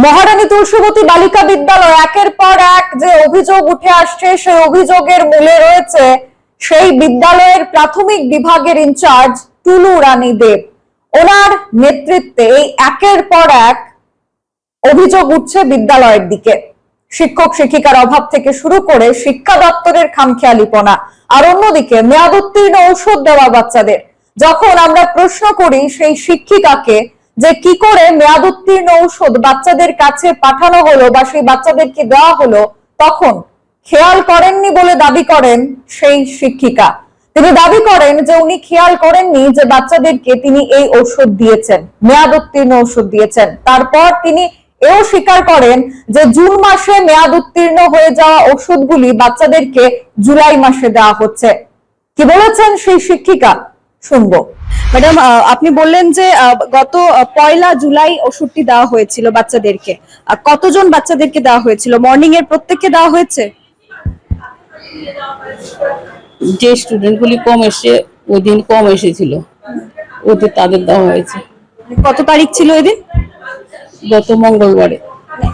মহারানী তুলসীবতী বালিকা বিদ্যালয় একের পর এক যে অভিযোগ উঠে আসছে, সেই অভিযোগের মূলে রয়েছে সেই বিদ্যালয়ের প্রাথমিক বিভাগের ইনচার্জ টুলু রানী দেব। ওনার নেতৃত্বে এই একের পর এক অভিযোগ উঠছে বিদ্যালয়ের দিকে। শিক্ষক শিক্ষিকার অভাব থেকে শুরু করে শিক্ষা দপ্তরের খামখেয়ালিপনা, আর অন্যদিকে মেয়াদ উত্তীর্ণ ঔষধ দেওয়া বাচ্চাদের। যখন আমরা প্রশ্ন করি সেই শিক্ষিকাকে যে কি করে মেয়াদ উত্তীর্ণ ঔষধ বাচ্চাদের কাছে পাঠানো হলো বা সেই বাচ্চাদেরকে দেওয়া হলো, তখন খেয়াল করেননি বলে দাবি করেন সেই শিক্ষিকা। তিনি দাবি করেন যে উনি খেয়াল করেননি যে বাচ্চাদেরকে তিনি এই ঔষধ দিয়েছেন, মেয়াদ উত্তীর্ণ ঔষধ দিয়েছেন। তারপর তিনি এও স্বীকার করেন যে জুন মাসে মেয়াদ উত্তীর্ণ হয়ে যাওয়া ওষুধগুলি বাচ্চাদেরকে জুলাই মাসে দেওয়া হচ্ছে। কি বলেছেন সেই শিক্ষিকা, শুনবো। ম্যাডাম, আপনি বললেন যে গত 1 জুলাই ওষুধটি দেওয়া হয়েছিল বাচ্চাদেরকে। কতজন বাচ্চাদেরকে দেওয়া হয়েছিল? মর্নিং এর প্রত্যেককে দেওয়া হয়েছে? যে স্টুডেন্টগুলি কম এসে ওই দিন কম এসেছিল ওদের তাদের দেওয়া হয়েছে। কত তারিখ ছিল ওই দিন? গত মঙ্গলবারে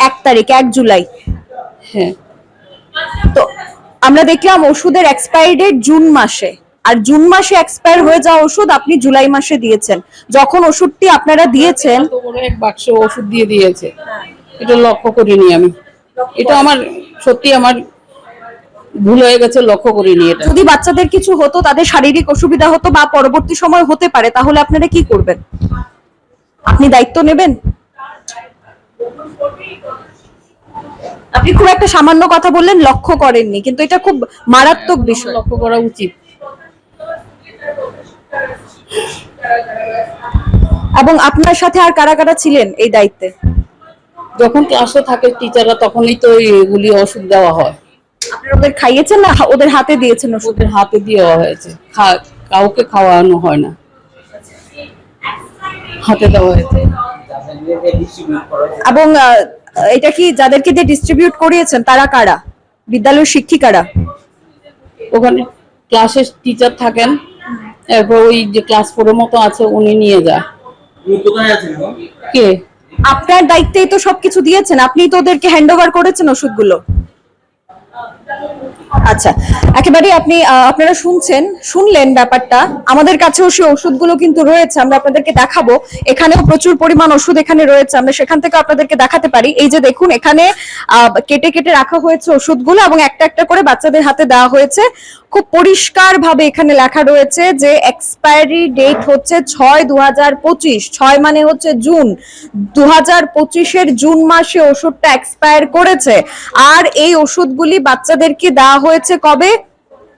1 তারিখ, 1 জুলাই। হ্যাঁ। তো আমরা দেখলাম ওষুধের এক্সপায়ারি ডেট জুন মাসে, আর জুন মাসে এক্সপায়ার হয়ে যাওয়া ওষুধ আপনি জুলাই মাসে দিয়েছেন। যখন ওষুধটি আপনারা দিয়েছেন, এত বড় এক বাক্স ওষুধ দিয়ে দিয়েছে, এটা লক্ষ্য করিনি আমি। এটা আমার সত্যি আমার ভুল হয়ে গেছে, লক্ষ্য করিনি এটা। যদি বাচ্চাদের কিছু হতো, তাদের শারীরিক অসুবিধা হতো বা পরবর্তী সময় হতে পারে, তাহলে আপনারা কি করবেন? আপনি দায়িত্ব নেবেন? আপনি খুব একটা সামান্য কথা বললেন, লক্ষ্য করেননি, কিন্তু এটা খুব মারাত্মক বিষয়। লক্ষ্য করা উচিত। এবং আপনার সাথে আর কারা কারা ছিলেন এই দায়িত্বে? যখন ক্লাসে থাকে টিচাররা তখনই তো এগুলি ওষুধ দেওয়া হয়। আপনারা ওদের খাইয়েছেন না ওদের হাতে দিয়েছেন? ওদের হাতে দেওয়া হয়েছে, কাউকে খাওয়ানো হয় না, হাতে দেওয়া হয়েছে। এবং এটা কি যাদেরকে দিয়ে ডিস্ট্রিবিউট করিয়েছেন তারা কারা? বিদ্যালয়ের শিক্ষিকারা? ওখানে ক্লাসের টিচার থাকেন, এরপর ওই যে ক্লাস 4 এর মতো আছে উনি নিয়ে যায়। কে? আপনার দায়িত্বেই তো সবকিছু দিয়েছেন, আপনিই তো ওদেরকে হ্যান্ড ওভার করেছেন ওষুধগুলো। আচ্ছা, একেবারে আপনি আপনারা শুনলেন ব্যাপারটা। আমাদের কাছেও সেই ওষুধগুলো কিন্তু রয়েছে, আমরা আপনাদেরকে দেখাবো। এখানেও প্রচুর পরিমাণ ওষুধ এখানে রয়েছে, আমরা সেখান থেকে আপনাদেরকে দেখাতে পারি। এই যে দেখুন, এখানে কেটে কেটে রাখা হয়েছে ওষুধগুলো এবং একটা একটা করে বাচ্চাদের হাতে দেওয়া হয়েছে। খুব পরিষ্কার ভাবে এখানে লেখা রয়েছে যে এক্সপায়ারি ডেট হচ্ছে 6/2025। 6 মানে হচ্ছে জুন। 2025-এর জুন মাসে ওষুধটা এক্সপায়ার করেছে। আর এই ওষুধগুলি বাচ্চাদেরকে দেওয়া হয়েছে কবে?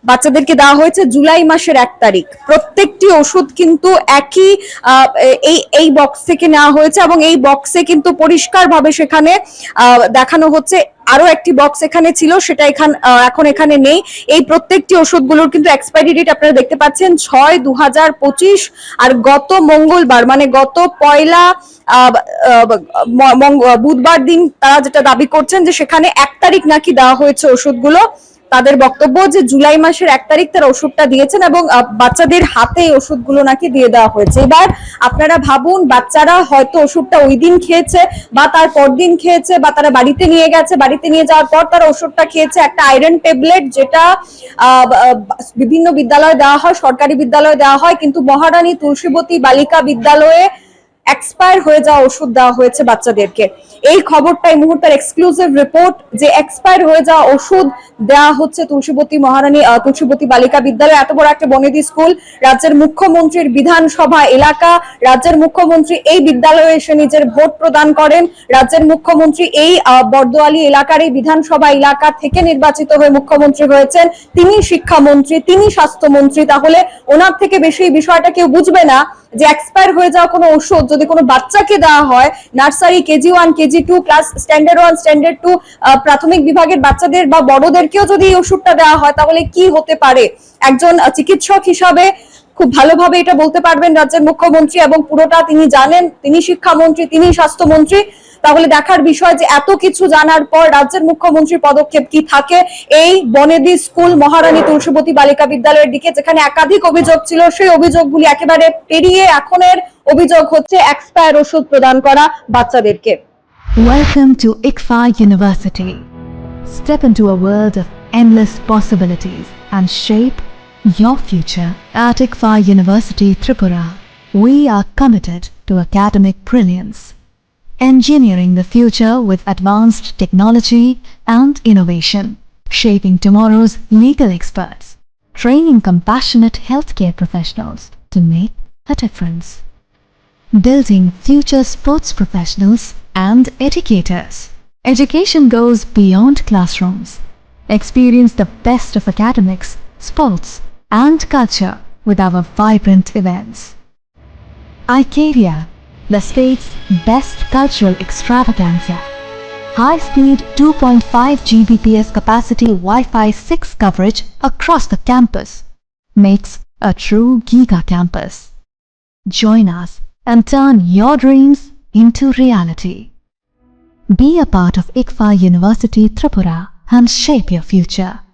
বাচ্চাদেরকে দেওয়া হয়েছে জুলাই মাসের 1 তারিখ। প্রত্যেকটি ওষুধ কিন্তু একই এই বক্স থেকে নেওয়া হয়েছে এবং এই বক্সে কিন্তু পরিষ্কার ভাবে সেখানে দেখানো হচ্ছে। আরো একটি বক্স এখানে ছিল, সেটা এখন এখানে নেই। এই প্রত্যেকটি ওষুধগুলোর কিন্তু এক্সপায়ারি ডেট আপনারা দেখতে পাচ্ছেন 6/2025। আর গত মঙ্গলবার মানে গত 1 বুধবার দিন তারা যেটা দাবি করছেন যে সেখানে 1 তারিখ নাকি দেওয়া হয়েছে ওষুধগুলো। তাদের বক্তব্য যে জুলাই মাসের 1 তারিখ তারা ওষুধটা দিয়েছেন এবং বাচ্চাদের হাতে ওষুধগুলো নাকি দিয়ে দেওয়া হয়েছে। এবার আপনারা ভাবুন, বাচ্চারা হয়তো ওষুধটা ওই দিন খেয়েছে বা তার পর দিন খেয়েছে বা তারা বাড়িতে নিয়ে গেছে, বাড়িতে নিয়ে যাওয়ার পর তারা ওষুধটা খেয়েছে। একটা আয়রন ট্যাবলেট যেটা বিভিন্ন বিদ্যালয়ে দেওয়া হয়, সরকারি বিদ্যালয়ে দেওয়া হয়, কিন্তু মহারানী তুলসীবতী বালিকা বিদ্যালয়ে এক্সপায়ার হয়ে যাওয়া ওষুধ দেওয়া হয়েছে বাচ্চাদেরকে। এই খবরটা এই মুহূর্তের এক্সক্লুসিভ রিপোর্ট যে এক্সপায়ার হয়ে যাওয়া ওষুধ দেওয়া হচ্ছে তুলসীবতী বালিকা বিদ্যালয়। এত বড় একটা বনেদি স্কুল, রাজ্যের মুখ্যমন্ত্রীর বিধানসভা এলাকা, রাজ্যের মুখ্যমন্ত্রী এই বিদ্যালয়ে এসে নিজের ভোট প্রদান করেন। রাজ্যের মুখ্যমন্ত্রী এই বর্দোয়ালি এলাকার এই বিধানসভা এলাকা থেকে নির্বাচিত হয়ে মুখ্যমন্ত্রী হয়েছেন। তিনি শিক্ষামন্ত্রী, তিনি স্বাস্থ্যমন্ত্রী। তাহলে ওনার থেকে বেশি এই বিষয়টা কেউ বুঝবে না যে এক্সপায়ার হয়ে যাওয়া কোনো ওষুধ যদি কোনো বাচ্চাকে দেওয়া হয়, nursery, KG1, KG2, class standard 1, standard 2 প্রাথমিক বিভাগের বাচ্চাদের বা বড়দেরকেও যদি এই ওষুধটা দেওয়া হয়, তাহলে কি হতে পারে? একজন চিকিৎসক হিসাবে খুব ভালোভাবে এটা বলতে পারবেন রাজ্যের মুখ্যমন্ত্রী, এবং পুরোটা তিনি জানেন। তিনি শিক্ষামন্ত্রী, তিনি স্বাস্থ্যমন্ত্রী। তাহলে দেখার বিষয় যে এত কিছু জানার পর রাজ্যের মুখ্যমন্ত্রীর পদক্ষেপ কি থাকে এই বনেদি স্কুল মহারানী তুলসীবতী বালিকা বিদ্যালয়ের দিকে, যেখানে একাধিক অভিযোগ ছিল। সেই অভিযোগগুলি একেবারে পেরিয়ে এখনের অভিযোগ হচ্ছে এক্সপায়ার ওষুধ প্রদান করা বাচ্চাদেরকে। Welcome to ICFA University. Step into a world of endless possibilities and shape your future. At ICFA University Tripura, we are committed to academic brilliance, engineering the future with advanced technology and innovation, shaping tomorrow's legal experts, training compassionate healthcare professionals to make a difference, building future sports professionals and educators. Education goes beyond classrooms. Experience the best of academics, sports, and culture with our vibrant events. Icaria, the state's best cultural extravaganza. High-speed 2.5 Gbps capacity Wi-Fi 6 coverage across the campus makes a true giga campus. Join us and turn your dreams into reality. Be a part of ICFA University Tripura and shape your future.